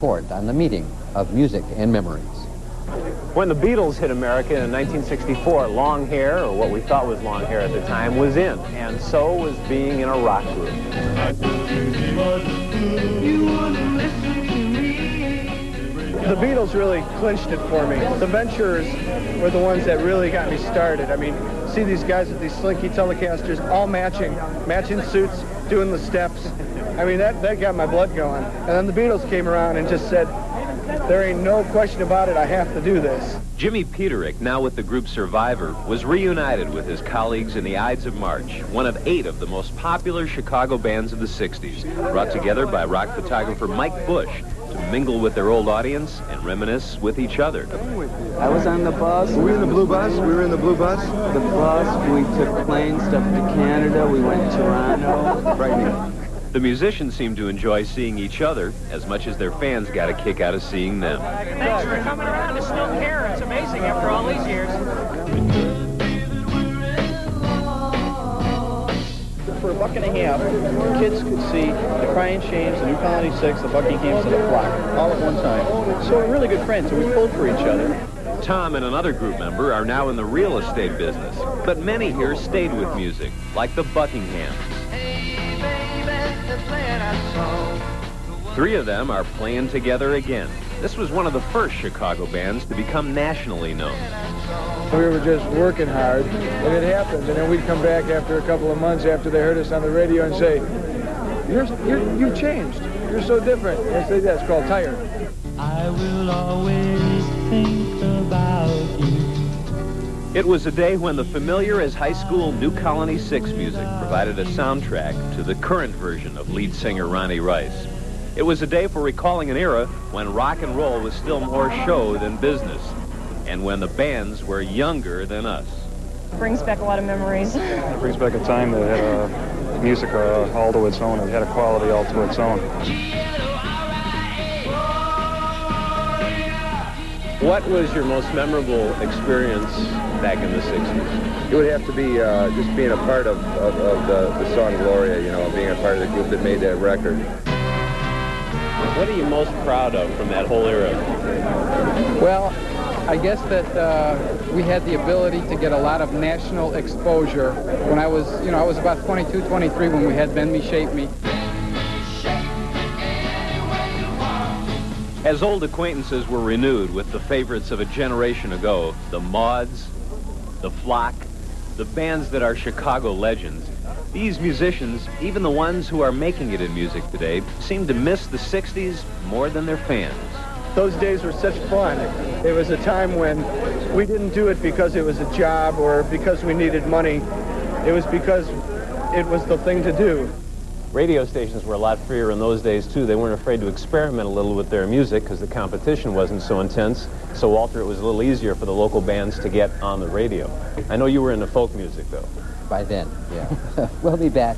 report on the meeting of music and memories. When the Beatles hit America in 1964, long hair, or what we thought was long hair at the time, was in, and so was being in a rock group. The Beatles really clinched it for me. The Ventures were the ones that really got me started. I mean, see these guys with these slinky Telecasters, all matching suits, doing the steps. I mean, that got my blood going. And then the Beatles came around and just said, there ain't no question about it, I have to do this. Jimmy Peterik, now with the group Survivor, was reunited with his colleagues in the Ides of March, one of 8 of the most popular Chicago bands of the 60s, brought together by rock photographer Mike Bush to mingle with their old audience and reminisce with each other. I was on the bus. Were we in the blue bus? We were in the blue bus? The bus, we took planes stuff to Canada, we went to Toronto. Frightening. The musicians seemed to enjoy seeing each other as much as their fans got a kick out of seeing them. Thanks for coming around to still care. It's amazing after all these years. For $1.50, kids could see the Cryan Shames, the New Colony 6, the Buckinghams, and the Flock, all at one time. So we're really good friends, and we pulled for each other. Tom and another group member are now in the real estate business, but many here stayed with music, like the Buckinghams. 3 of them are playing together again. This was one of the first Chicago bands to become nationally known. We were just working hard, and it happened. And then we'd come back after a couple of months after they heard us on the radio and say, you've changed. You're so different. And say that's called tired. I will always think about you. It was a day when the familiar as high school New Colony 6 music provided a soundtrack to the current version of lead singer Ronnie Rice. It was a day for recalling an era when rock and roll was still more show than business, and when the bands were younger than us. Brings back a lot of memories. It brings back a time that had music all to its own. It had a quality all to its own. What was your most memorable experience back in the 60s? It would have to be just being a part of the song Gloria, you know, being a part of the group that made that record. What are you most proud of from that whole era? Well, I guess that we had the ability to get a lot of national exposure. When I was about 22, 23 when we had Bend Me, Shape Me. As old acquaintances were renewed with the favorites of a generation ago, the Mauds, the Flock, the bands that are Chicago legends, these musicians, even the ones who are making it in music today, seem to miss the 60s more than their fans. Those days were such fun. It was a time when we didn't do it because it was a job or because we needed money. It was because it was the thing to do. Radio stations were a lot freer in those days, too. They weren't afraid to experiment a little with their music because the competition wasn't so intense. So, Walter, it was a little easier for the local bands to get on the radio. I know you were into folk music, though. By then, yeah. We'll be back